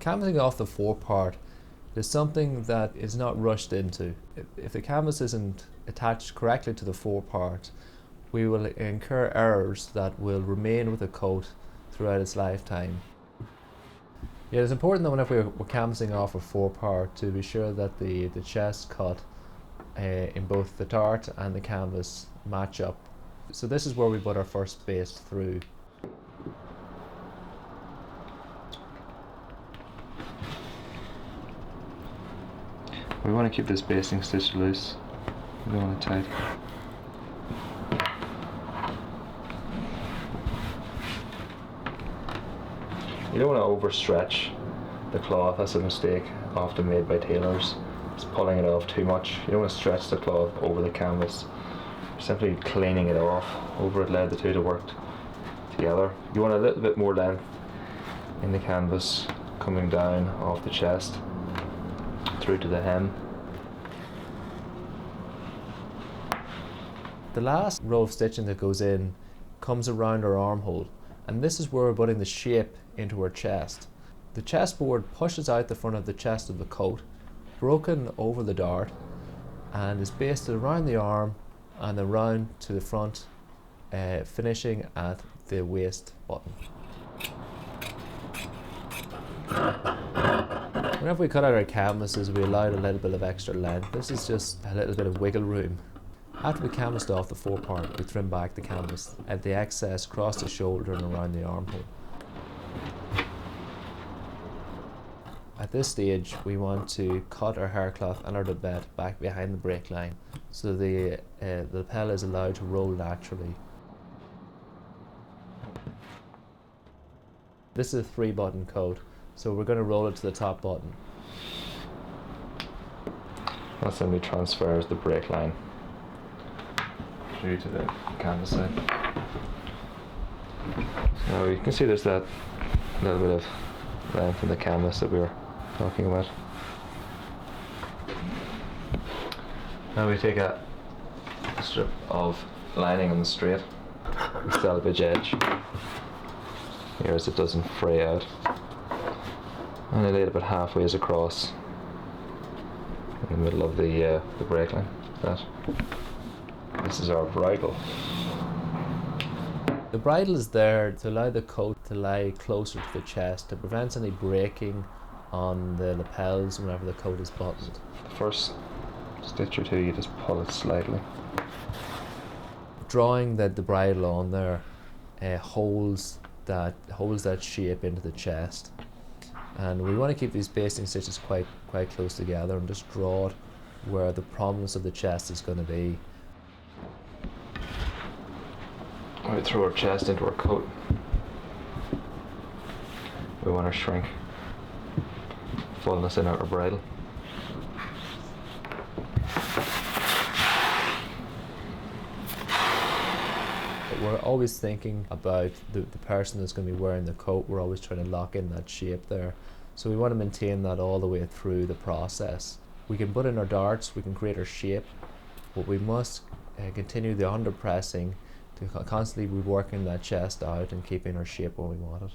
Canvassing off the forepart is something that is not rushed into. If the canvas isn't attached correctly to the forepart, we will incur errors that will remain with the coat throughout its lifetime. Yeah, it's important that whenever we're canvassing off a forepart to be sure that the chest cut in both the dart and the canvas match up. So this is where we put our first baste through. We want to keep this basting stitch loose. We don't want it tight. You don't want to overstretch the cloth. That's a mistake often made by tailors. It's pulling it off too much. You don't want to stretch the cloth over the canvas. Simply cleaning it off over it allowed the two to work together. You want a little bit more length in the canvas coming down off the chest through to the hem. The last row of stitching that goes in comes around our armhole, and this is where we're putting the shape into our chest. The chestboard pushes out the front of the chest of the coat, broken over the dart, and is basted around the arm and around to the front, finishing at the waist button. Whenever we cut out our canvases, we allowed a little bit of extra length. This is just a little bit of wiggle room. After we canvassed off the forepart, we trim back the canvas at the excess across the shoulder and around the armhole. At this stage, we want to cut our haircloth and our bed back behind the brake line so the lapel is allowed to roll naturally. This is a 3-button coat, so we're going to roll it to the top button. That simply transfers the brake line through to the canvas side. Now you can see there's that little bit of length in the canvas that we were talking about. Now we take a strip of lining on the straight, selvage edge, here as it doesn't fray out, and I lay it about halfway across in the middle of the brake line. This is our bridle. The bridle is there to allow the coat to lie closer to the chest to prevent any breaking on the lapels whenever the coat is buttoned. The first stitch or two you just pull it slightly. Drawing the bridle on there holds that shape into the chest, and we want to keep these basting stitches quite close together and just draw it where the prominence of the chest is going to be. We throw our chest into our coat. We want to shrink fullness in our bridle. We're always thinking about the person that's going to be wearing the coat. We're always trying to lock in that shape there. So we want to maintain that all the way through the process. We can put in our darts, we can create our shape, but we must continue the under pressing to constantly be working that chest out and keeping our shape where we want it.